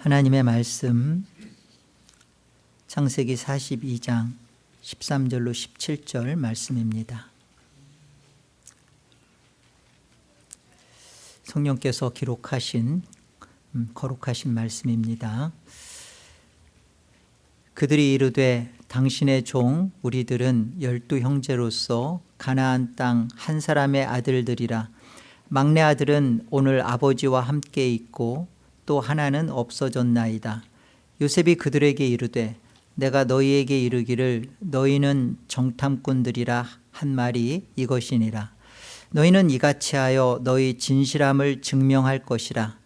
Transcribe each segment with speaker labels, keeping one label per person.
Speaker 1: 하나님의 말씀 창세기 42장 13절로 17절 말씀입니다. 성령께서 기록하신 거룩하신 말씀입니다. 그들이 이르되 당신의 종 우리들은 12 형제로서 가나안 땅 한 사람의 아들들이라. 막내 아들은 오늘 아버지와 함께 있고 또 하나는 없어졌나이다. 요셉이 그들에게 이르되 내가 너희에게 이르기를 너희는 정탐꾼들이라 한 말이 이것이니라. 너희는 이같이 하여 너희 진실함을 증명할 것이라.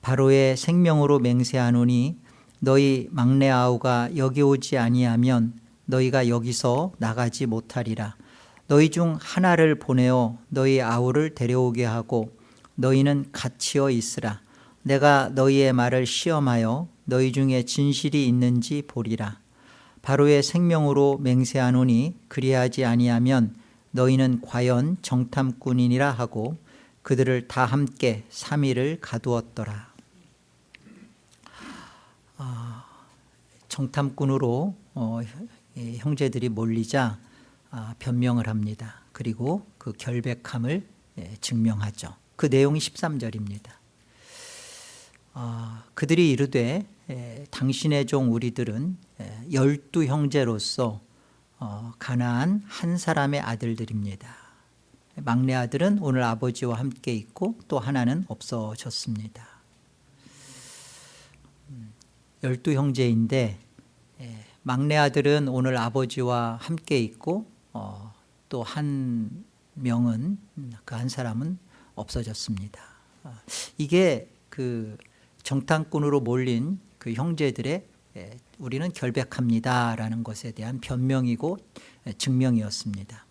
Speaker 1: 바로의 생명으로 맹세하노니 너희 막내 아우가 여기 오지 아니하면 너희가 여기서 나가지 못하리라. 너희 중 하나를 보내어 너희 아우를 데려오게 하고 너희는 갇히어 있으라. 내가 너희의 말을 시험하여 너희 중에 진실이 있는지 보리라. 바로의 생명으로 맹세하노니 그리하지 아니하면 너희는 과연 정탐꾼이니라 하고 그들을 다 함께 3일을 가두었더라. 정탐꾼으로 형제들이 몰리자 변명을 합니다. 그리고 그 결백함을 증명하죠. 그 내용이 13절입니다. 그들이 이르되 당신의 종 우리들은 12 형제로서 가나안 한 사람의 아들들입니다. 막내 아들은 오늘 아버지와 함께 있고 또 하나는 없어졌습니다. 12 형제인데 막내 아들은 오늘 아버지와 함께 있고 또 한 명은 그 한 사람은 없어졌습니다. 이게 그 정탐꾼으로 몰린 그 형제들의 우리는 결백합니다라는 것에 대한 변명이고 증명이었습니다.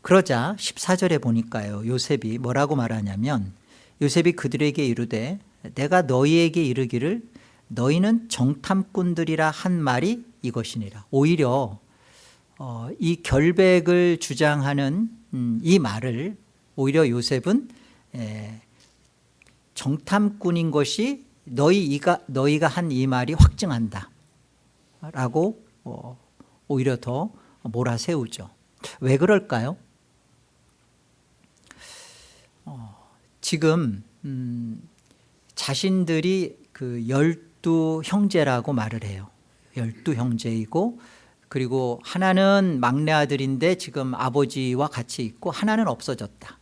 Speaker 1: 그러자 14절에 보니까요, 요셉이 뭐라고 말하냐면 요셉이 그들에게 이르되 내가 너희에게 이르기를 너희는 정탐꾼들이라 한 말이 이것이니라. 오히려 이 결백을 주장하는 이 말을 오히려 요셉은 정탐꾼인 것이 너희가 한 이 말이 확증한다 라고 오히려 더 몰아세우죠. 왜 그럴까요? 지금 자신들이 그 12 형제라고 말을 해요. 12 형제이고 그리고 하나는 막내 아들인데 지금 아버지와 같이 있고 하나는 없어졌다.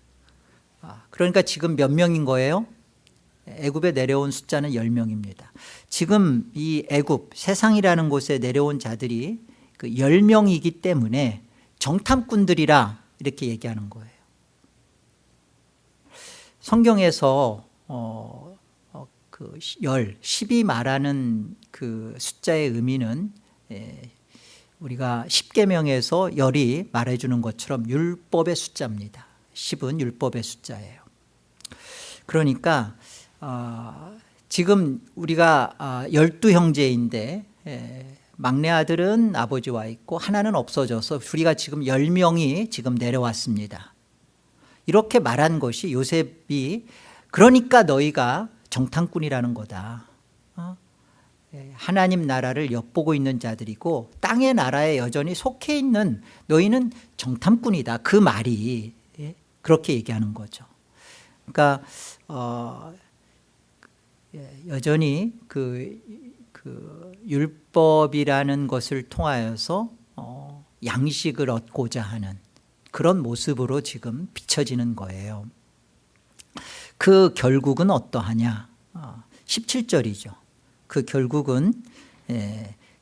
Speaker 1: 그러니까 지금 몇 명인 거예요? 애굽에 내려온 숫자는 10명입니다. 지금 이 애굽 세상이라는 곳에 내려온 자들이 그 10명이기 때문에 정탐꾼들이라 이렇게 얘기하는 거예요. 성경에서 그 10이 말하는 그 숫자의 의미는 우리가 10계명에서 10이 말해주는 것처럼 율법의 숫자입니다. 10은 율법의 숫자예요. 그러니까 지금 우리가 12 형제인데 막내 아들은 아버지와 있고 하나는 없어져서 우리가 지금 10명이 지금 내려왔습니다. 이렇게 말한 것이 요셉이 그러니까 너희가 정탐꾼이라는 거다. 하나님 나라를 엿보고 있는 자들이고 땅의 나라에 여전히 속해 있는 너희는 정탐꾼이다. 그 말이 그렇게 얘기하는 거죠. 그러니까 여전히 그 율법이라는 것을 통하여서 양식을 얻고자 하는 그런 모습으로 지금 비춰지는 거예요. 그 결국은 어떠하냐? 17절이죠. 그 결국은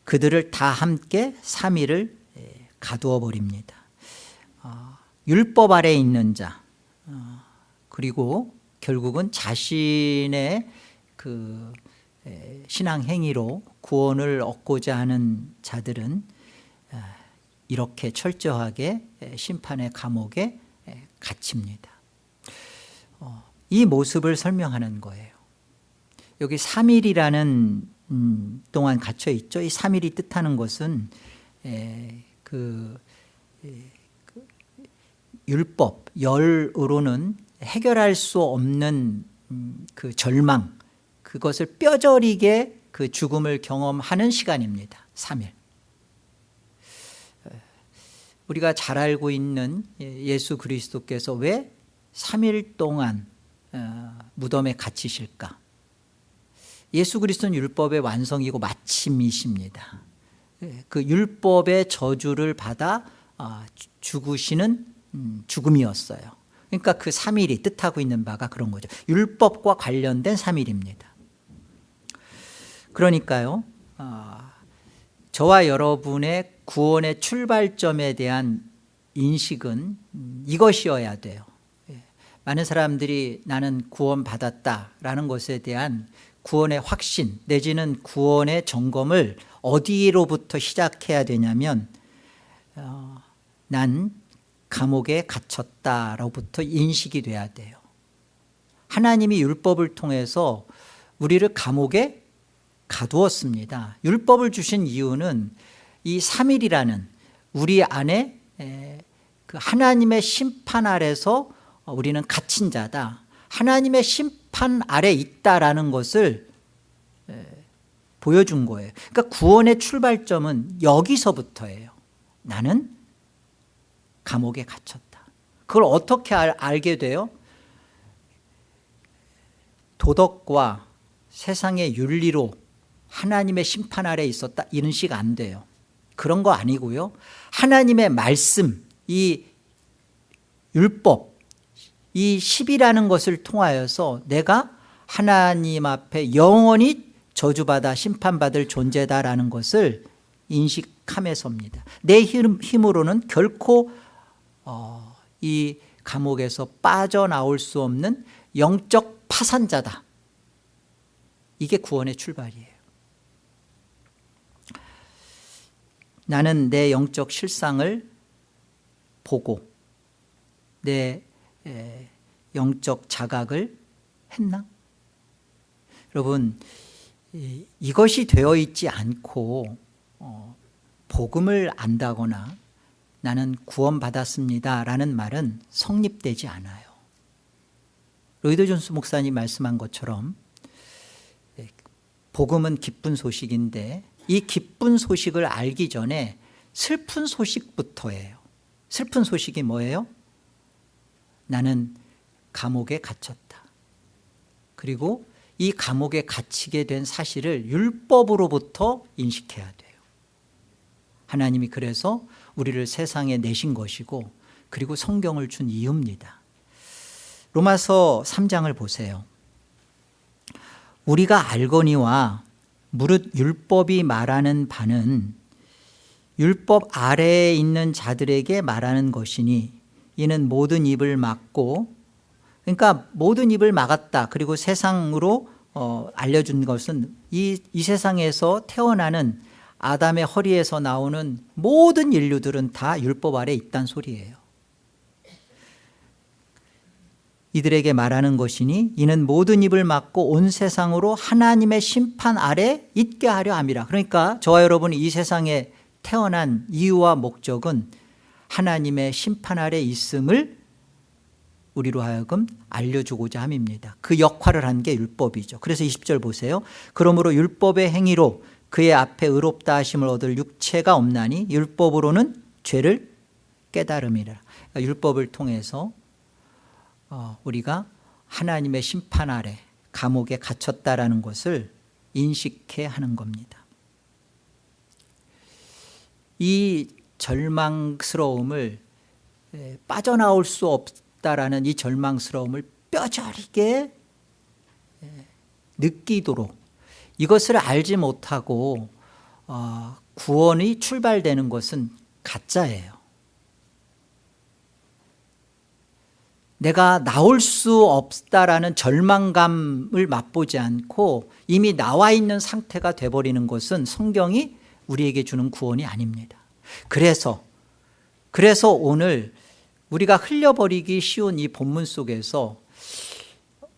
Speaker 1: 그들을 다 함께 3일을 가두어 버립니다. 율법 아래 있는 자 그리고 결국은 자신의 그 신앙 행위로 구원을 얻고자 하는 자들은 이렇게 철저하게 심판의 감옥에 갇힙니다. 이 모습을 설명하는 거예요. 여기 3일이라는 동안 갇혀 있죠. 이 3일이 뜻하는 것은 율법, 열으로는 해결할 수 없는 그 절망, 그것을 뼈저리게 그 죽음을 경험하는 시간입니다. 3일. 우리가 잘 알고 있는 예수 그리스도께서 왜 3일 동안 무덤에 갇히실까? 예수 그리스도는 율법의 완성이고 마침이십니다. 그 율법의 저주를 받아 죽으시는 죽음이었어요. 그러니까 그 3일이 뜻하고 있는 바가 그런 거죠. 율법과 관련된 3일입니다. 그러니까요, 저와 여러분의 구원의 출발점에 대한 인식은 이것이어야 돼요. 많은 사람들이 나는 구원받았다라는 것에 대한 구원의 확신 내지는 구원의 점검을 어디로부터 시작해야 되냐면 난 감옥에 갇혔다로부터 인식이 돼야 돼요. 하나님이 율법을 통해서 우리를 감옥에 가두었습니다. 율법을 주신 이유는 이 3일이라는 우리 안에 그 하나님의 심판 아래서 우리는 갇힌 자다, 하나님의 심판 아래 있다라는 것을 보여준 거예요. 그러니까 구원의 출발점은 여기서부터예요. 나는 감옥에 갇혔다. 그걸 어떻게 알게 돼요? 도덕과 세상의 윤리로 하나님의 심판 아래 있었다 이런 식 안 돼요. 그런 거 아니고요. 하나님의 말씀, 이 율법, 이 10이라는 것을 통하여서 내가 하나님 앞에 영원히 저주받아 심판받을 존재다라는 것을 인식하면서입니다. 내 힘으로는 결코 이 감옥에서 빠져나올 수 없는 영적 파산자다. 이게 구원의 출발이에요. 나는 내 영적 실상을 보고 내 영적 자각을 했나? 여러분, 이것이 되어 있지 않고 복음을 안다거나 나는 구원받았습니다 라는 말은 성립되지 않아요. 로이드 존스 목사님 말씀한 것처럼 복음은 기쁜 소식인데 이 기쁜 소식을 알기 전에 슬픈 소식부터예요. 슬픈 소식이 뭐예요? 나는 감옥에 갇혔다. 그리고 이 감옥에 갇히게 된 사실을 율법으로부터 인식해야 돼요. 하나님이 그래서 우리를 세상에 내신 것이고 그리고 성경을 준 이유입니다. 로마서 3장을 보세요. 우리가 알거니와 무릇 율법이 말하는 바는 율법 아래에 있는 자들에게 말하는 것이니 이는 모든 입을 막고, 그러니까 모든 입을 막았다. 그리고 세상으로 알려준 것은 이 세상에서 태어나는 아담의 허리에서 나오는 모든 인류들은 다 율법 아래 있단 소리예요. 이들에게 말하는 것이니 이는 모든 입을 막고 온 세상으로 하나님의 심판 아래 있게 하려 함이라. 그러니까 저와 여러분이 이 세상에 태어난 이유와 목적은 하나님의 심판 아래 있음을 우리로 하여금 알려주고자 함입니다. 그 역할을 한 게 율법이죠. 그래서 20절 보세요. 그러므로 율법의 행위로 그의 앞에 의롭다 하심을 얻을 육체가 없나니 율법으로는 죄를 깨달음이라. 그러니까 율법을 통해서 우리가 하나님의 심판 아래 감옥에 갇혔다라는 것을 인식해야 하는 겁니다. 이 절망스러움을 빠져나올 수 없다라는 이 절망스러움을 뼈저리게 느끼도록, 이것을 알지 못하고 구원이 출발되는 것은 가짜예요. 내가 나올 수 없다라는 절망감을 맛보지 않고 이미 나와 있는 상태가 돼버리는 것은 성경이 우리에게 주는 구원이 아닙니다. 그래서 오늘 우리가 흘려버리기 쉬운 이 본문 속에서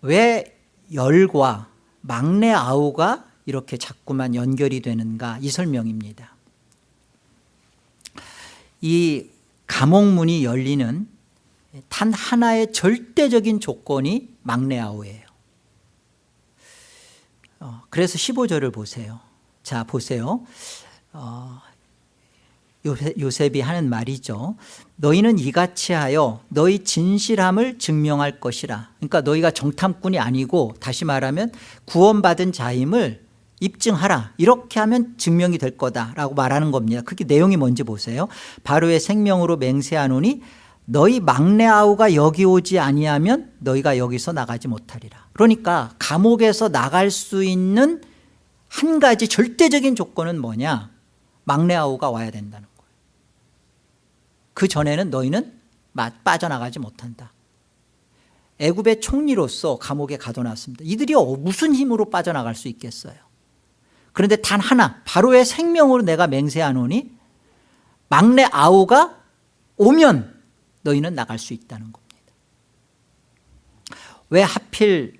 Speaker 1: 왜 열과 막내 아우가 이렇게 자꾸만 연결이 되는가, 이 설명입니다. 이 감옥문이 열리는 단 하나의 절대적인 조건이 막내 아우예요. 그래서 15절을 보세요. 자, 보세요. 요셉이 하는 말이죠. 너희는 이같이 하여 너희 진실함을 증명할 것이라. 그러니까 너희가 정탐꾼이 아니고 다시 말하면 구원받은 자임을 입증하라. 이렇게 하면 증명이 될 거다라고 말하는 겁니다. 그게 내용이 뭔지 보세요. 바로의 생명으로 맹세하노니 너희 막내 아우가 여기 오지 아니하면 너희가 여기서 나가지 못하리라. 그러니까 감옥에서 나갈 수 있는 한 가지 절대적인 조건은 뭐냐? 막내 아우가 와야 된다는 거예요. 그 전에는 너희는 빠져나가지 못한다. 애굽의 총리로서 감옥에 가둬놨습니다. 이들이 무슨 힘으로 빠져나갈 수 있겠어요? 그런데 단 하나, 바로의 생명으로 내가 맹세하노니 막내 아우가 오면 너희는 나갈 수 있다는 겁니다. 왜 하필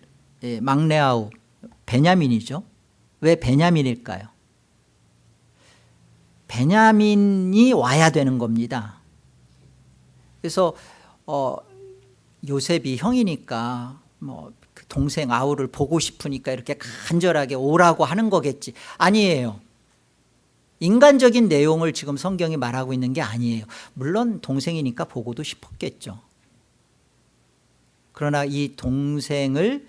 Speaker 1: 막내 아우 베냐민이죠? 왜 베냐민일까요? 베냐민이 와야 되는 겁니다. 그래서 요셉이 형이니까 그 동생 아우를 보고 싶으니까 이렇게 간절하게 오라고 하는 거겠지. 아니에요. 인간적인 내용을 지금 성경이 말하고 있는 게 아니에요. 물론 동생이니까 보고도 싶었겠죠. 그러나 이 동생을,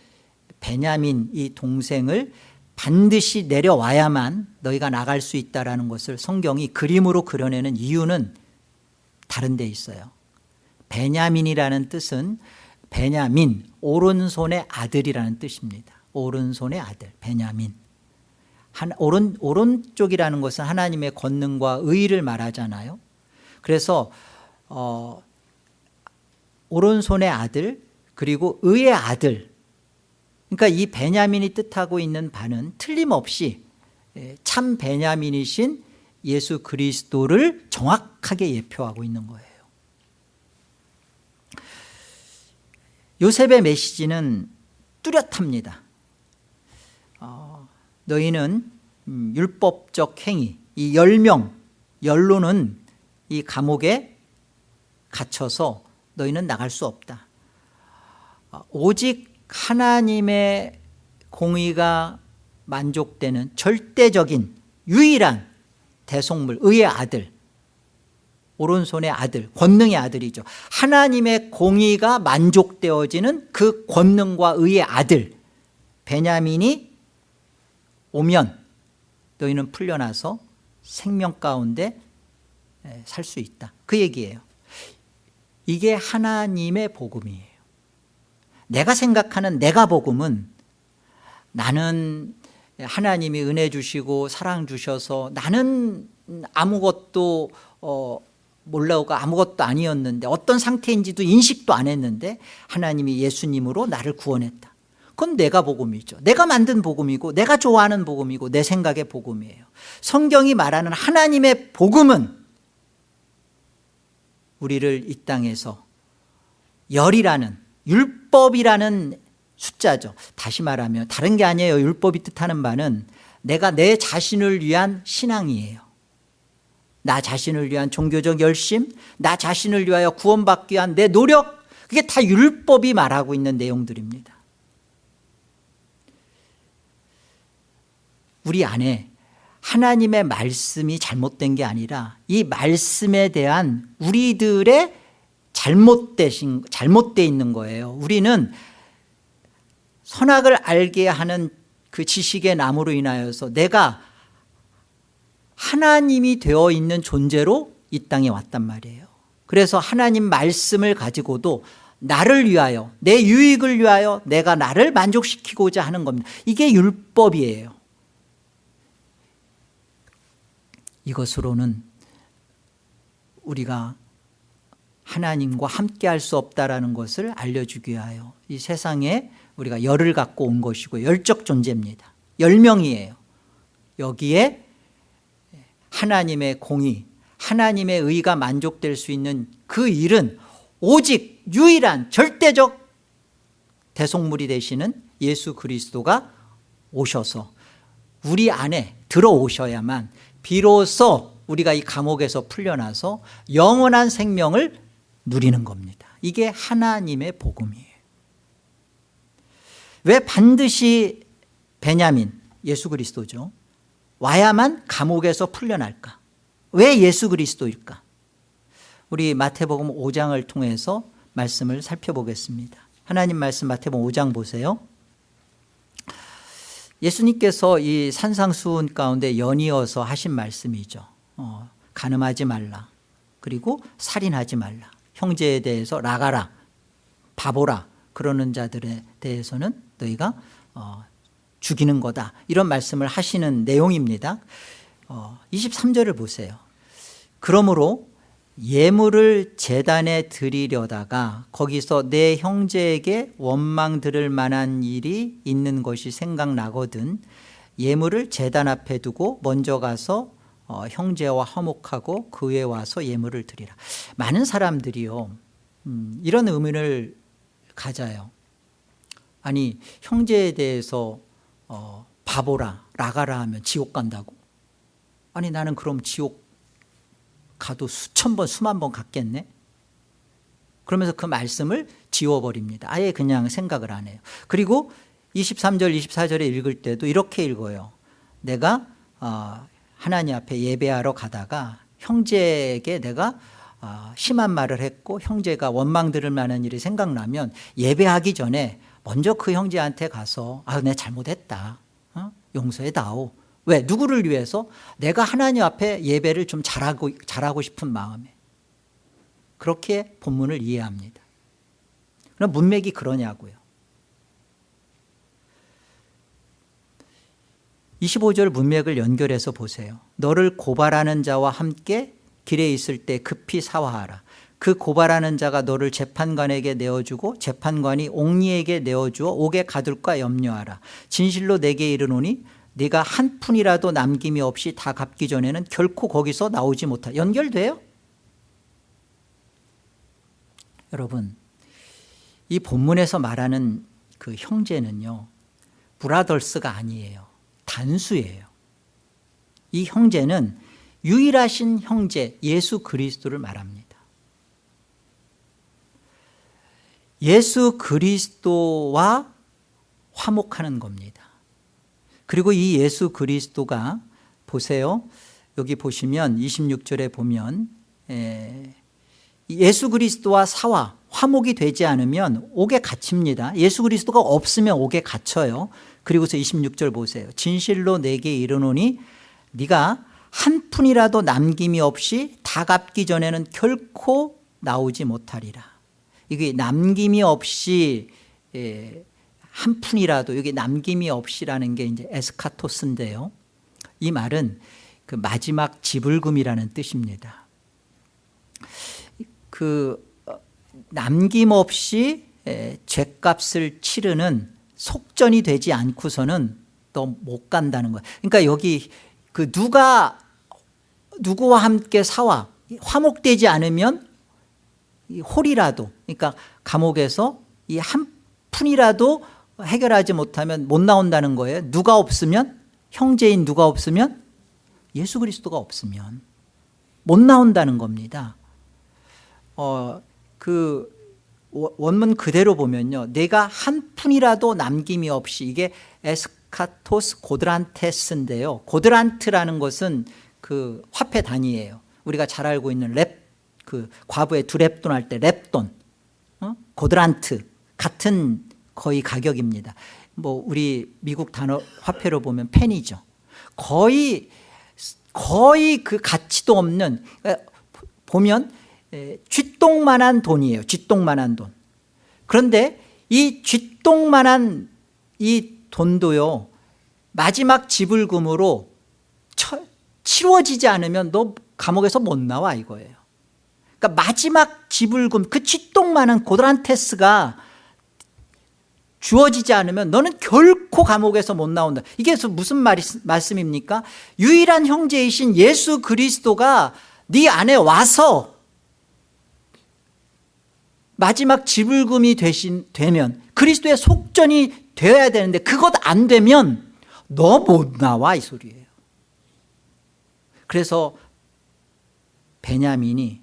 Speaker 1: 베냐민 이 동생을 반드시 내려와야만 너희가 나갈 수 있다는 것을 성경이 그림으로 그려내는 이유는 다른 데 있어요. 베냐민이라는 뜻은 베냐민, 오른손의 아들이라는 뜻입니다. 오른손의 아들, 베냐민. 오른쪽이라는 것은 하나님의 권능과 의를 말하잖아요. 그래서 오른손의 아들 그리고 의의 아들, 그러니까 이 베냐민이 뜻하고 있는 바는 틀림없이 참 베냐민이신 예수 그리스도를 정확하게 예표하고 있는 거예요. 요셉의 메시지는 뚜렷합니다. 너희는 율법적 행위, 이 10명, 연로는 이 감옥에 갇혀서 너희는 나갈 수 없다. 오직 하나님의 공의가 만족되는 절대적인 유일한 대속물, 의의 아들, 오른손의 아들, 권능의 아들이죠. 하나님의 공의가 만족되어지는 그 권능과 의의 아들 베냐민이 오면 너희는 풀려나서 생명 가운데 살 수 있다. 그 얘기예요. 이게 하나님의 복음이에요. 내가 생각하는 내가 복음은 나는 하나님이 은혜 주시고 사랑 주셔서 나는 아무것도 몰라오고 아무것도 아니었는데 어떤 상태인지도 인식도 안 했는데 하나님이 예수님으로 나를 구원했다. 그건 내가 복음이죠. 내가 만든 복음이고 내가 좋아하는 복음이고 내 생각의 복음이에요. 성경이 말하는 하나님의 복음은 우리를 이 땅에서 열이라는 율법이라는 숫자죠. 다시 말하면 다른 게 아니에요. 율법이 뜻하는 바는 내가 내 자신을 위한 신앙이에요. 나 자신을 위한 종교적 열심, 나 자신을 위하여 구원받기 위한 내 노력, 그게 다 율법이 말하고 있는 내용들입니다. 우리 안에 하나님의 말씀이 잘못된 게 아니라 이 말씀에 대한 우리들의 잘못돼 있는 거예요. 우리는 선악을 알게 하는 그 지식의 나무로 인하여서 내가 하나님이 되어 있는 존재로 이 땅에 왔단 말이에요. 그래서 하나님 말씀을 가지고도 나를 위하여, 내 유익을 위하여 내가 나를 만족시키고자 하는 겁니다. 이게 율법이에요. 이것으로는 우리가 하나님과 함께 할 수 없다라는 것을 알려주기 위하여 이 세상에 우리가 열을 갖고 온 것이고 열적 존재입니다. 10명이에요. 여기에 하나님의 공의, 하나님의 의가 만족될 수 있는 그 일은 오직 유일한 절대적 대속물이 되시는 예수 그리스도가 오셔서 우리 안에 들어오셔야만 비로소 우리가 이 감옥에서 풀려나서 영원한 생명을 누리는 겁니다. 이게 하나님의 복음이에요. 왜 반드시 베냐민, 예수 그리스도죠. 와야만 감옥에서 풀려날까? 왜 예수 그리스도일까? 우리 마태복음 5장을 통해서 말씀을 살펴보겠습니다. 하나님 말씀 마태복음 5장 보세요. 예수님께서 이 산상수훈 가운데 연이어서 하신 말씀이죠. 간음하지 말라. 그리고 살인하지 말라. 형제에 대해서 나가라, 바보라 그러는 자들에 대해서는 너희가 죽이는 거다. 이런 말씀을 하시는 내용입니다. 23절을 보세요. 그러므로 예물을 제단에 드리려다가 거기서 내 형제에게 원망 들을 만한 일이 있는 것이 생각나거든 예물을 제단 앞에 두고 먼저 가서 형제와 화목하고 그 후에 와서 예물을 드리라. 많은 사람들이요 이런 의문을 가져요. 아니 형제에 대해서 바보라 나가라 하면 지옥 간다고? 아니 나는 그럼 지옥 가도 수천 번 수만 번 갔겠네? 그러면서 그 말씀을 지워버립니다. 아예 그냥 생각을 안 해요. 그리고 23절 24절에 읽을 때도 이렇게 읽어요. 내가 하나님 앞에 예배하러 가다가 형제에게 내가 심한 말을 했고 형제가 원망 들을 만한 일이 생각나면 예배하기 전에 먼저 그 형제한테 가서 내 잘못했다, 용서해다오. 왜? 누구를 위해서? 내가 하나님 앞에 예배를 좀 잘하고 싶은 마음에. 그렇게 본문을 이해합니다. 그럼 문맥이 그러냐고요. 25절 문맥을 연결해서 보세요. 너를 고발하는 자와 함께 길에 있을 때 급히 사화하라. 그 고발하는 자가 너를 재판관에게 내어주고 재판관이 옥리에게 내어주어 옥에 가둘까 염려하라. 진실로 내게 이르노니 네가 한 푼이라도 남김이 없이 다 갚기 전에는 결코 거기서 나오지 못하. 연결돼요? 여러분, 이 본문에서 말하는 그 형제는요 브라더스가 아니에요. 단수예요. 이 형제는 유일하신 형제 예수 그리스도를 말합니다. 예수 그리스도와 화목하는 겁니다. 그리고 이 예수 그리스도가 보세요. 여기 보시면 26절에 보면 예수 그리스도와 사화 화목이 되지 않으면 옥에 갇힙니다. 예수 그리스도가 없으면 옥에 갇혀요. 그리고서 26절 보세요. 진실로 내게 이르노니 네가 한 푼이라도 남김이 없이 다 갚기 전에는 결코 나오지 못하리라. 이게 남김이 없이 한 푼이라도, 여기 남김이 없이라는 게 이제 에스카토스인데요. 이 말은 그 마지막 지불금이라는 뜻입니다. 그 남김없이 죗값을 치르는 속전이 되지 않고서는 또 못 간다는 거예요. 그러니까 여기 그 누구와 함께 사와 화목되지 않으면 이 홀이라도, 그러니까 감옥에서 이 한 푼이라도 해결하지 못하면 못 나온다는 거예요. 누가 없으면, 형제인 누가 없으면, 예수 그리스도가 없으면 못 나온다는 겁니다. 그 원문 그대로 보면요, 내가 한 푼이라도 남김이 없이, 이게 에스카토스 고드란테스인데요. 고드란트라는 것은 그 화폐 단위예요. 우리가 잘 알고 있는 그 과부의 두 렙돈 할 때 렙돈, 고드란트 같은 거의 가격입니다. 뭐 우리 미국 단어 화폐로 보면 펜이죠. 거의 그 가치도 없는, 보면 쥐똥만한 돈이에요. 쥐똥만한 돈. 그런데 이 쥐똥만한 이 돈도요, 마지막 지불금으로 치루어지지 않으면 너 감옥에서 못 나와 이거예요. 그러니까 마지막 지불금, 그 쥐똥만한 고드란테스가 주어지지 않으면 너는 결코 감옥에서 못 나온다. 이게 무슨 말씀입니까? 유일한 형제이신 예수 그리스도가 네 안에 와서 마지막 지불금이 되면 그리스도의 속전이 되어야 되는데 그것 안 되면 너 못 나와 이 소리예요. 그래서 베냐민이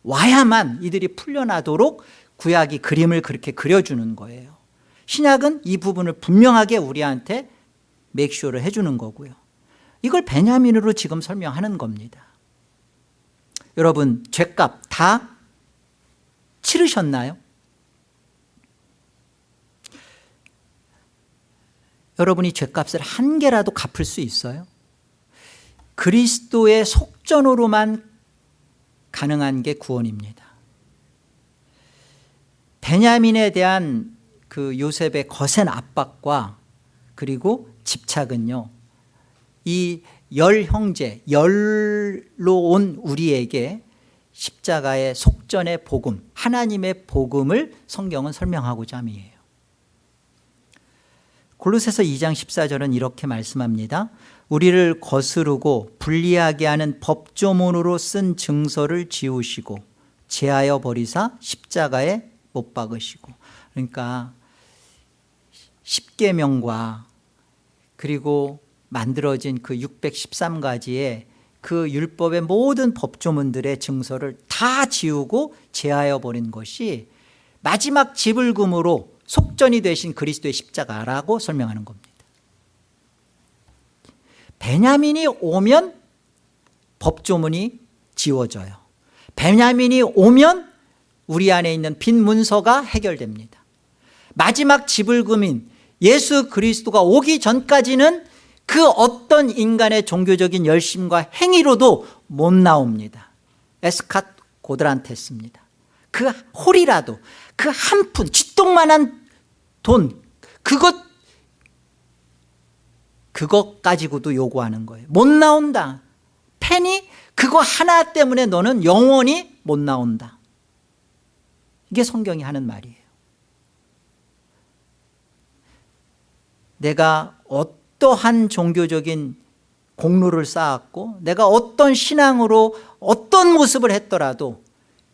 Speaker 1: 와야만 이들이 풀려나도록 구약이 그림을 그렇게 그려주는 거예요. 신약은 이 부분을 분명하게 우리한테 맥슈어를 해주는 거고요. 이걸 베냐민으로 지금 설명하는 겁니다. 여러분, 죗값 다 치르셨나요? 여러분이 죗값을 한 개라도 갚을 수 있어요? 그리스도의 속전으로만 가능한 게 구원입니다. 베냐민에 대한 그 요셉의 거센 압박과 그리고 집착은요, 이 열 형제, 열로 온 우리에게 십자가의 속전의 복음, 하나님의 복음을 성경은 설명하고자 함이에요. 골로새서 2장 14절은 이렇게 말씀합니다. 우리를 거스르고 불리하게 하는 법조문으로 쓴 증서를 지우시고 제하여 버리사 십자가에 못 박으시고. 그러니까 십계명과 그리고 만들어진 그 613가지의 그 율법의 모든 법조문들의 증서를 다 지우고 제하여 버린 것이 마지막 지불금으로 속전이 되신 그리스도의 십자가라고 설명하는 겁니다. 베냐민이 오면 법조문이 지워져요. 베냐민이 오면 우리 안에 있는 빈 문서가 해결됩니다. 마지막 지불금인 예수 그리스도가 오기 전까지는 그 어떤 인간의 종교적인 열심과 행위로도 못 나옵니다. 에스캇 고드란테스입니다. 그 홀이라도, 그 한 푼, 쥐똥만한 돈, 그것 가지고도 요구하는 거예요. 못 나온다. 페니, 그거 하나 때문에 너는 영원히 못 나온다. 이게 성경이 하는 말이에요. 내가 어떠한 종교적인 공로를 쌓았고 내가 어떤 신앙으로 어떤 모습을 했더라도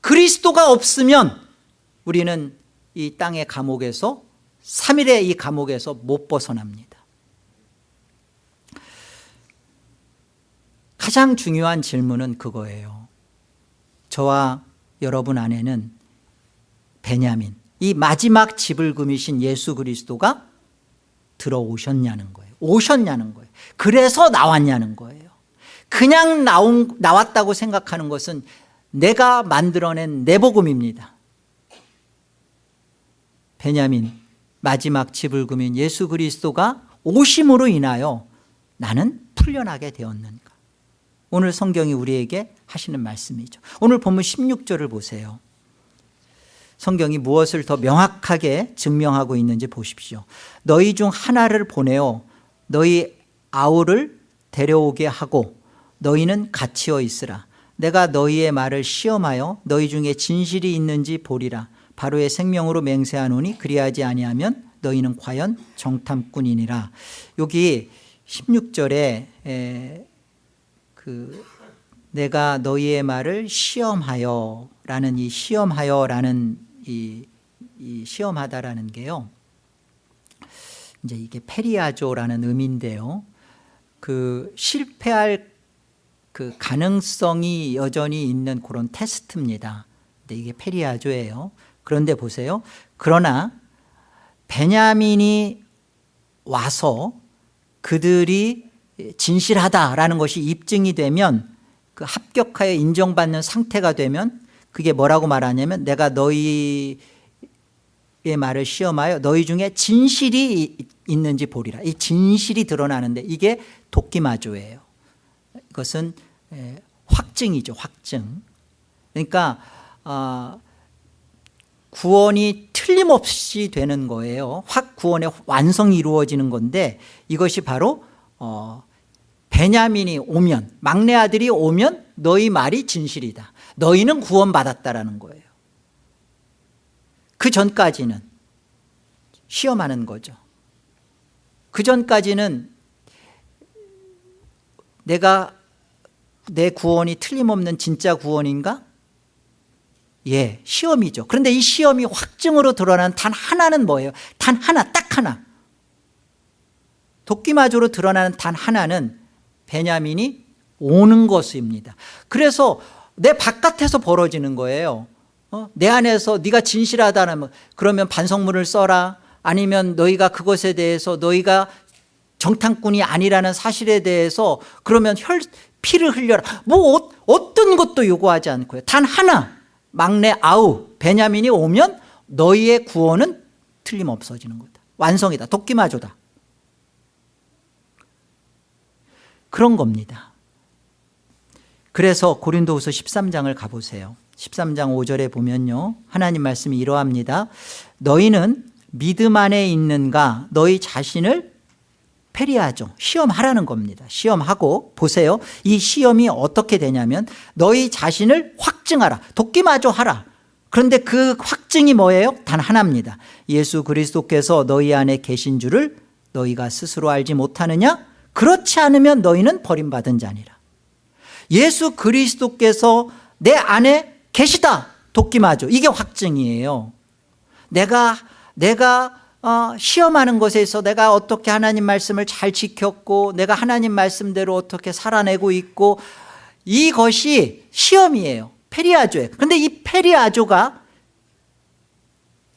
Speaker 1: 그리스도가 없으면 우리는 이 땅의 감옥에서 3일의 이 감옥에서 못 벗어납니다. 가장 중요한 질문은 그거예요. 저와 여러분 안에는 베냐민, 이 마지막 지불금이신 예수 그리스도가 들어오셨냐는 거예요. 오셨냐는 거예요. 그래서 나왔냐는 거예요. 그냥 나왔다고 생각하는 것은 내가 만들어낸 내 복음입니다. 베냐민, 마지막 지불금인 예수 그리스도가 오심으로 인하여 나는 풀려나게 되었는가. 오늘 성경이 우리에게 하시는 말씀이죠. 오늘 본문 16절을 보세요. 성경이 무엇을 더 명확하게 증명하고 있는지 보십시오. 너희 중 하나를 보내어 너희 아우를 데려오게 하고 너희는 갇히어 있으라. 내가 너희의 말을 시험하여 너희 중에 진실이 있는지 보리라. 바로의 생명으로 맹세하노니 그리하지 아니하면 너희는 과연 정탐꾼이니라. 여기 16절에 내가 너희의 말을 시험하여라는 이 시험하여라는 이 시험하다라는 게요. 이제 이게 페리아조라는 의미인데요. 그 실패할 그 가능성이 여전히 있는 그런 테스트입니다. 근데 이게 페리아조예요. 그런데 보세요. 그러나 베냐민이 와서 그들이 진실하다라는 것이 입증이 되면 그 합격하여 인정받는 상태가 되면 그게 뭐라고 말하냐면 내가 너희의 말을 시험하여 너희 중에 진실이 있는지 보리라. 이 진실이 드러나는데 이게 도끼마조예요. 이것은 확증이죠. 확증. 그러니까 구원이 틀림없이 되는 거예요. 구원의 완성이 이루어지는 건데 이것이 바로 베냐민이 오면, 막내 아들이 오면 너희 말이 진실이다. 너희는 구원받았다라는 거예요. 그 전까지는 시험하는 거죠. 그 전까지는 내 구원이 틀림없는 진짜 구원인가? 예, 시험이죠. 그런데 이 시험이 확증으로 드러나는 단 하나는 뭐예요? 단 하나, 딱 하나. 도끼마조로 드러나는 단 하나는 베냐민이 오는 것입니다. 그래서 내 바깥에서 벌어지는 거예요. 내 안에서 네가 진실하다는, 그러면 반성문을 써라. 아니면 너희가 그것에 대해서 너희가 정탐꾼이 아니라는 사실에 대해서 그러면 피를 흘려라 뭐 어떤 것도 요구하지 않고요. 단 하나, 막내 아우 베냐민이 오면 너희의 구원은 틀림없어지는 거다. 완성이다. 도끼마조다. 그런 겁니다. 그래서 고린도후서 13장을 가보세요. 13장 5절에 보면요, 하나님 말씀이 이러합니다. 너희는 믿음 안에 있는가 너희 자신을 페리하죠. 시험하라는 겁니다. 시험하고 보세요. 이 시험이 어떻게 되냐면 너희 자신을 확증하라. 도끼마저 하라. 그런데 그 확증이 뭐예요? 단 하나입니다. 예수 그리스도께서 너희 안에 계신 줄을 너희가 스스로 알지 못하느냐? 그렇지 않으면 너희는 버림받은 자니라. 예수 그리스도께서 내 안에 계시다. 도끼마저. 이게 확증이에요. 내가 시험하는 것에서 내가 어떻게 하나님 말씀을 잘 지켰고 내가 하나님 말씀대로 어떻게 살아내고 있고 이것이 시험이에요. 페리아조예요. 그런데 이 페리아조가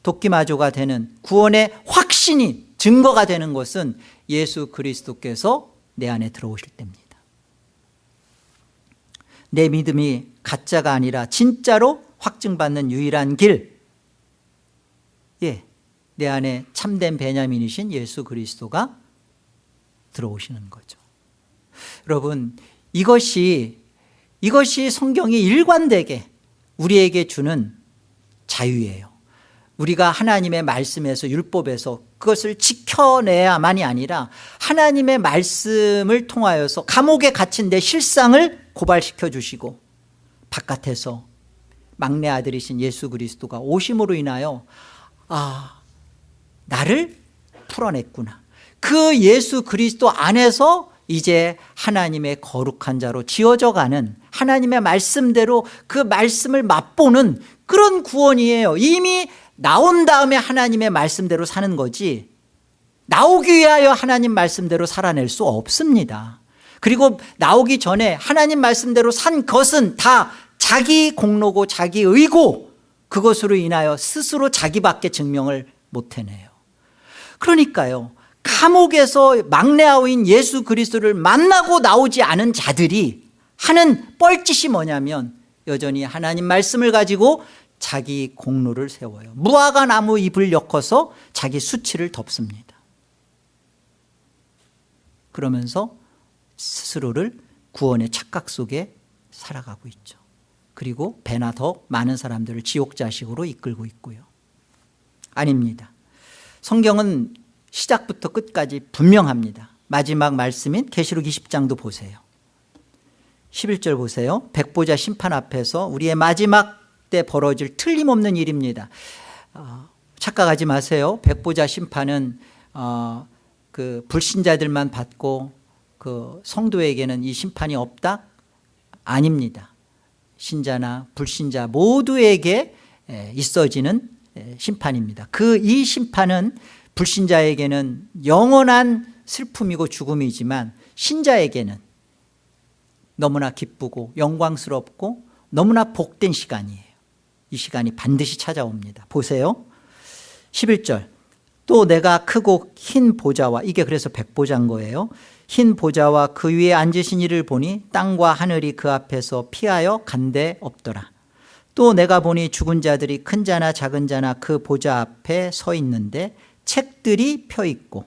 Speaker 1: 도끼마조가 되는 구원의 확신이 증거가 되는 것은 예수 그리스도께서 내 안에 들어오실 때입니다. 내 믿음이 가짜가 아니라 진짜로 확증받는 유일한 길, 내 안에 참된 베냐민이신 예수 그리스도가 들어오시는 거죠. 여러분, 이것이 성경이 일관되게 우리에게 주는 자유예요. 우리가 하나님의 말씀에서 율법에서 그것을 지켜내야만이 아니라 하나님의 말씀을 통하여서 감옥에 갇힌 내 실상을 고발시켜 주시고 바깥에서 막내 아들이신 예수 그리스도가 오심으로 인하여 나를 풀어냈구나. 그 예수 그리스도 안에서 이제 하나님의 거룩한 자로 지어져 가는 하나님의 말씀대로 그 말씀을 맛보는 그런 구원이에요. 이미 나온 다음에 하나님의 말씀대로 사는 거지 나오기 위하여 하나님 말씀대로 살아낼 수 없습니다. 그리고 나오기 전에 하나님 말씀대로 산 것은 다 자기 공로고 자기 의고 그것으로 인하여 스스로 자기밖에 증명을 못 해내요. 그러니까요, 감옥에서 막내 아우인 예수 그리스도를 만나고 나오지 않은 자들이 하는 뻘짓이 뭐냐면 여전히 하나님 말씀을 가지고 자기 공로를 세워요. 무화과 나무 잎을 엮어서 자기 수치를 덮습니다. 그러면서 스스로를 구원의 착각 속에 살아가고 있죠. 그리고 배나 더 많은 사람들을 지옥 자식으로 이끌고 있고요. 아닙니다. 성경은 시작부터 끝까지 분명합니다. 마지막 말씀인 계시록 20장도 보세요. 11절 보세요. 백보자 심판 앞에서 우리의 마지막 때 벌어질 틀림없는 일입니다. 착각하지 마세요. 백보자 심판은 그 불신자들만 받고 그 성도에게는 이 심판이 없다? 아닙니다. 신자나 불신자 모두에게 있어지는 심판입니다. 이 심판은 불신자에게는 영원한 슬픔이고 죽음이지만 신자에게는 너무나 기쁘고 영광스럽고 너무나 복된 시간이에요. 이 시간이 반드시 찾아옵니다. 보세요. 11절. 또 내가 크고 흰 보좌와, 이게 그래서 백보자인 거예요. 흰 보좌와 그 위에 앉으신 이를 보니 땅과 하늘이 그 앞에서 피하여 간데 없더라. 또 내가 보니 죽은 자들이 큰 자나 작은 자나 그 보좌 앞에 서 있는데 책들이 펴 있고,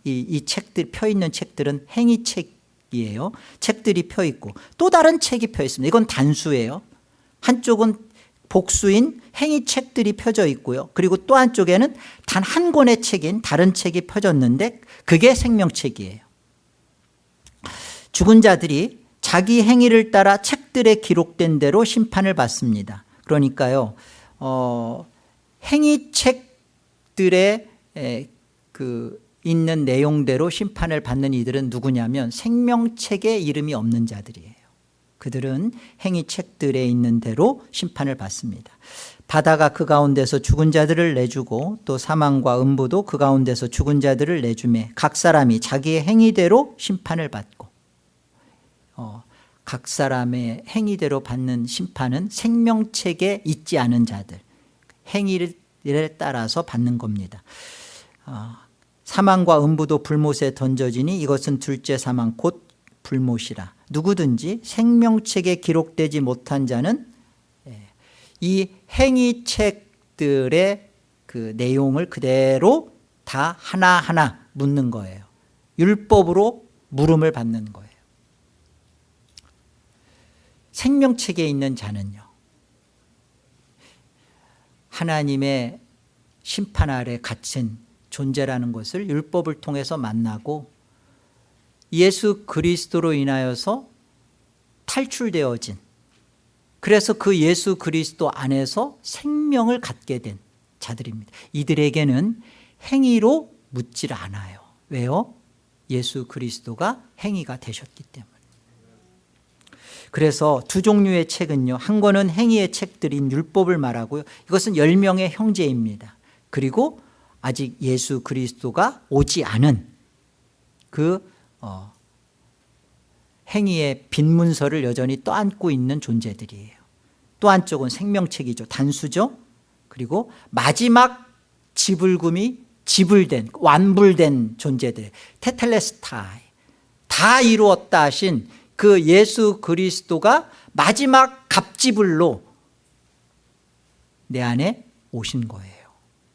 Speaker 1: 이 책들 펴 있는 책들은 행위책이에요. 책들이 펴 있고 또 다른 책이 펴 있습니다. 이건 단수예요. 한쪽은 복수인 행위책들이 펴져 있고요. 그리고 또 한쪽에는 단 한 권의 책인 다른 책이 펴졌는데 그게 생명책이에요. 죽은 자들이 자기 행위를 따라 책들에 기록된 대로 심판을 받습니다. 그러니까요, 행위책들에 있는 내용대로 심판을 받는 이들은 누구냐면 생명책에 이름이 없는 자들이에요. 그들은 행위책들에 있는 대로 심판을 받습니다. 바다가 그 가운데서 죽은 자들을 내주고 또 사망과 음부도 그 가운데서 죽은 자들을 내주매 각 사람이 자기의 행위대로 심판을 받고, 각 사람의 행위대로 받는 심판은 생명책에 있지 않은 자들 행위에 따라서 받는 겁니다. 사망과 음부도 불못에 던져지니 이것은 둘째 사망 곧 불못이라. 누구든지 생명책에 기록되지 못한 자는 이 행위책들의 그 내용을 그대로 다 하나하나 묻는 거예요. 율법으로 물음을 받는 거예요. 생명책에 있는 자는요, 하나님의 심판 아래 갇힌 존재라는 것을 율법을 통해서 만나고 예수 그리스도로 인하여서 탈출되어진, 그래서 그 예수 그리스도 안에서 생명을 갖게 된 자들입니다. 이들에게는 행위로 묻질 않아요. 왜요? 예수 그리스도가 행위가 되셨기 때문에. 그래서 두 종류의 책은요, 한 권은 행위의 책들인 율법을 말하고요, 이것은 10명의 형제입니다. 그리고 아직 예수 그리스도가 오지 않은 그 행위의 빈 문서를 여전히 떠안고 있는 존재들이에요. 또 한쪽은 생명책이죠. 단수죠. 그리고 마지막 지불금이 지불된, 완불된 존재들, 테텔레스타이, 다 이루었다 하신 그 예수 그리스도가 마지막 갑지불로 내 안에 오신 거예요.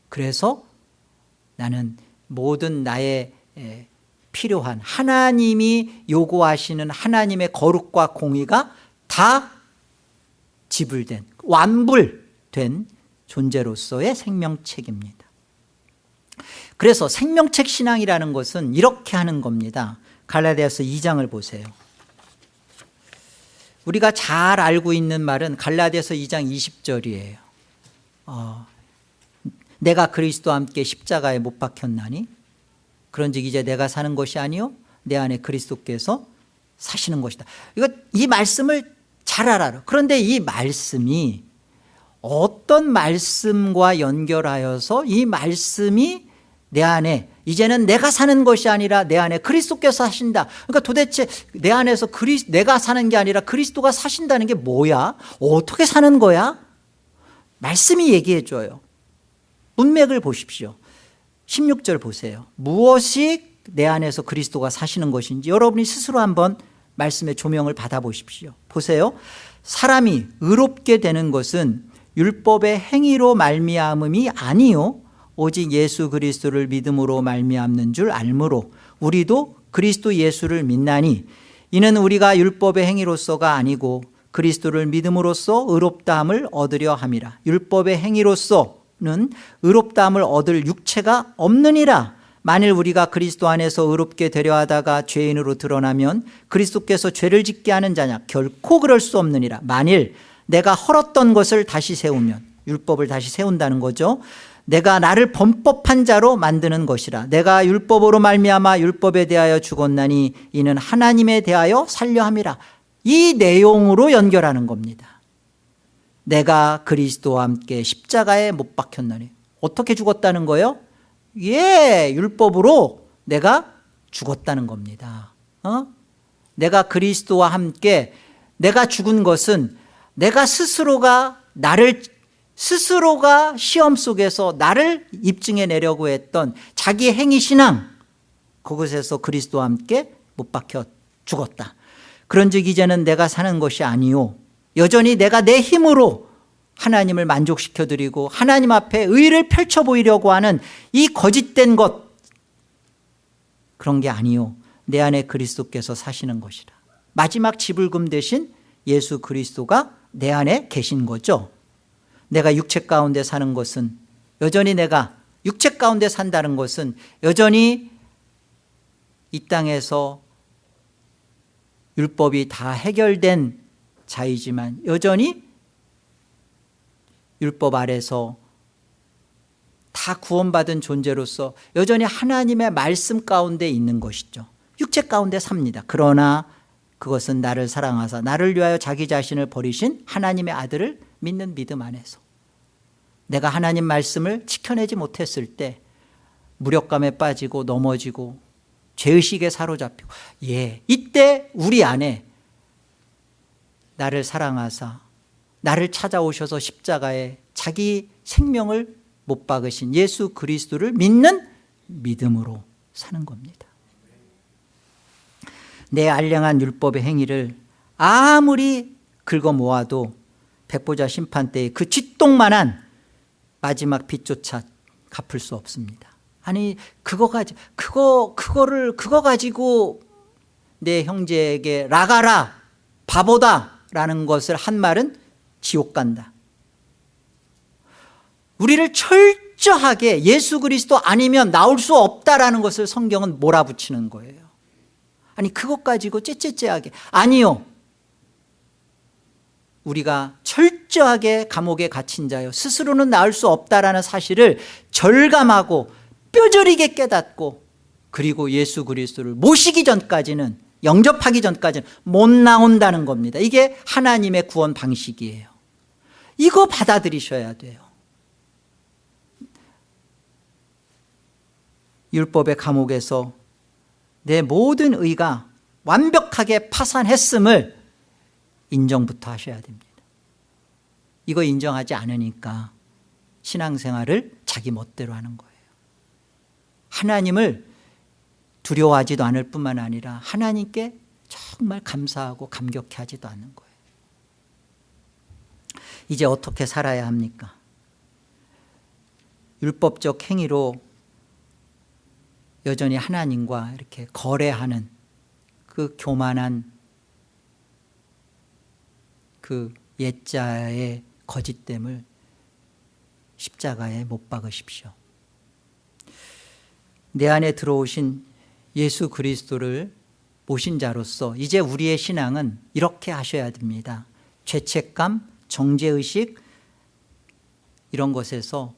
Speaker 1: 그래서 나는 모든 나의 필요한 하나님이 요구하시는 하나님의 거룩과 공의가 다 지불된, 완불된 존재로서의 생명책입니다. 그래서 생명책 신앙이라는 것은 이렇게 하는 겁니다. 갈라디아서 2장을 보세요. 우리가 잘 알고 있는 말은 갈라디아서 2장 20절이에요. 내가 그리스도와 함께 십자가에 못 박혔나니 그런즉 이제 내가 사는 것이 아니요 내 안에 그리스도께서 사시는 것이다. 이 말씀을 잘 알아요. 그런데 이 말씀이 어떤 말씀과 연결하여서 이 말씀이 내 안에 이제는 내가 사는 것이 아니라 내 안에 그리스도께서 사신다. 그러니까 도대체 내 안에서 내가 사는 게 아니라 그리스도가 사신다는 게 뭐야? 어떻게 사는 거야? 말씀이 얘기해 줘요. 문맥을 보십시오. 16절 보세요. 무엇이 내 안에서 그리스도가 사시는 것인지 여러분이 스스로 한번 말씀의 조명을 받아보십시오. 보세요. 사람이 의롭게 되는 것은 율법의 행위로 말미암음이 아니요 오직 예수 그리스도를 믿음으로 말미암는 줄 알므로 우리도 그리스도 예수를 믿나니 이는 우리가 율법의 행위로서가 아니고 그리스도를 믿음으로써 의롭다함을 얻으려 함이라. 율법의 행위로서는 의롭다함을 얻을 육체가 없느니라. 만일 우리가 그리스도 안에서 의롭게 되려 하다가 죄인으로 드러나면 그리스도께서 죄를 짓게 하는 자냐? 결코 그럴 수 없느니라. 만일 내가 헐었던 것을 다시 세우면, 율법을 다시 세운다는 거죠. 내가 나를 범법한 자로 만드는 것이라. 내가 율법으로 말미암아 율법에 대하여 죽었나니 이는 하나님에 대하여 살려 함이라. 이 내용으로 연결하는 겁니다. 내가 그리스도와 함께 십자가에 못 박혔나니. 어떻게 죽었다는 거예요? 율법으로 내가 죽었다는 겁니다. 내가 그리스도와 함께 내가 죽은 것은 내가 스스로가 시험 속에서 나를 입증해 내려고 했던 자기 행위 신앙, 그것에서 그리스도와 함께 못 박혀 죽었다. 그런즉 이제는 내가 사는 것이 아니요 여전히 내가 내 힘으로 하나님을 만족시켜드리고 하나님 앞에 의를 펼쳐 보이려고 하는 이 거짓된 것, 그런 게 아니요 내 안에 그리스도께서 사시는 것이라. 마지막 지불금 대신 예수 그리스도가 내 안에 계신 거죠. 내가 육체 가운데 사는 것은 여전히 내가 육체 가운데 산다는 것은 여전히 이 땅에서 율법이 다 해결된 자이지만 여전히 율법 아래서 다 구원받은 존재로서 여전히 하나님의 말씀 가운데 있는 것이죠. 육체 가운데 삽니다. 그러나 그것은 나를 사랑하사 나를 위하여 자기 자신을 버리신 하나님의 아들을 믿는 믿음 안에서 내가 하나님 말씀을 지켜내지 못했을 때 무력감에 빠지고 넘어지고 죄의식에 사로잡히고 이때 우리 안에 나를 사랑하사 나를 찾아오셔서 십자가에 자기 생명을 못 박으신 예수 그리스도를 믿는 믿음으로 사는 겁니다. 내 알량한 율법의 행위를 아무리 긁어 모아도 백보자 심판 때의 그 쥐똥만한 마지막 빚조차 갚을 수 없습니다. 아니 그거 가지고 내 형제에게 나가라 바보다 라는 것을 한 말은 지옥 간다. 우리를 철저하게 예수 그리스도 아니면 나올 수 없다라는 것을 성경은 몰아붙이는 거예요. 아니 그것 가지고 째째째하게 아니요. 우리가 철저하게 감옥에 갇힌 자요 스스로는 나을 수 없다라는 사실을 절감하고 뼈저리게 깨닫고 그리고 예수 그리스도를 모시기 전까지는 영접하기 전까지는 못 나온다는 겁니다. 이게 하나님의 구원 방식이에요. 이거 받아들이셔야 돼요. 율법의 감옥에서 내 모든 의가 완벽하게 파산했음을 인정부터 하셔야 됩니다. 이거 인정하지 않으니까 신앙생활을 자기 멋대로 하는 거예요. 하나님을 두려워하지도 않을 뿐만 아니라 하나님께 정말 감사하고 감격해 하지도 않는 거예요. 이제 어떻게 살아야 합니까? 율법적 행위로 여전히 하나님과 이렇게 거래하는 그 교만한 그 옛자의 거짓됨을 십자가에 못 박으십시오. 내 안에 들어오신 예수 그리스도를 모신 자로서 이제 우리의 신앙은 이렇게 하셔야 됩니다. 죄책감, 정죄의식 이런 것에서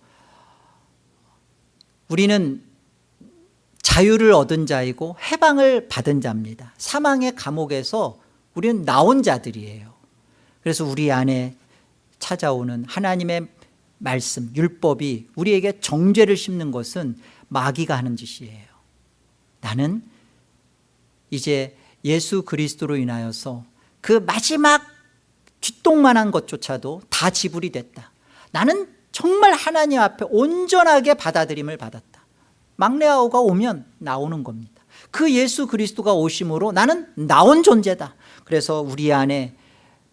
Speaker 1: 우리는 자유를 얻은 자이고 해방을 받은 자입니다. 사망의 감옥에서 우리는 나온 자들이에요. 그래서 우리 안에 찾아오는 하나님의 말씀, 율법이 우리에게 정죄를 심는 것은 마귀가 하는 짓이에요. 나는 이제 예수 그리스도로 인하여서 그 마지막 쥐똥만한 것조차도 다 지불이 됐다. 나는 정말 하나님 앞에 온전하게 받아들임을 받았다. 막내 아우가 오면 나오는 겁니다. 그 예수 그리스도가 오심으로 나는 나온 존재다. 그래서 우리 안에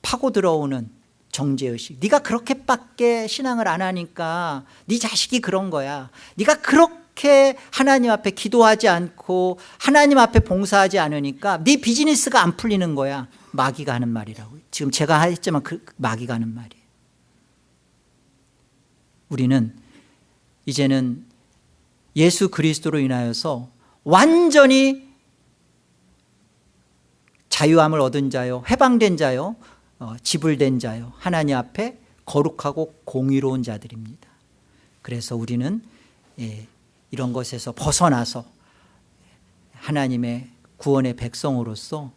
Speaker 1: 파고 들어오는 정죄의식, 네가 그렇게밖에 신앙을 안 하니까 네 자식이 그런 거야. 네가 그렇게 하나님 앞에 기도하지 않고 하나님 앞에 봉사하지 않으니까 네 비즈니스가 안 풀리는 거야. 마귀가 하는 말이라고요. 지금 제가 했지만 그 마귀가 하는 말이에요. 우리는 이제는 예수 그리스도로 인하여서 완전히 자유함을 얻은 자요, 해방된 자요, 지불된 자요, 하나님 앞에 거룩하고 공의로운 자들입니다. 그래서 우리는 이런 것에서 벗어나서 하나님의 구원의 백성으로서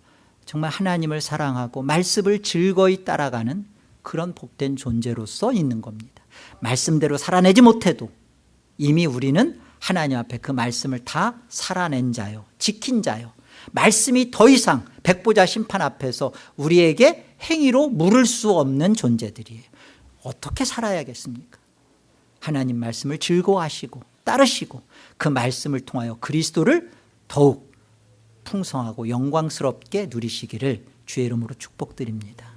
Speaker 1: 정말 하나님을 사랑하고 말씀을 즐거이 따라가는 그런 복된 존재로서 있는 겁니다. 말씀대로 살아내지 못해도 이미 우리는 하나님 앞에 그 말씀을 다 살아낸 자요, 지킨 자요, 말씀이 더 이상 백보자 심판 앞에서 우리에게 행위로 물을 수 없는 존재들이에요. 어떻게 살아야겠습니까? 하나님 말씀을 즐거워하시고 따르시고 그 말씀을 통하여 그리스도를 더욱 풍성하고 영광스럽게 누리시기를 주의 이름으로 축복드립니다.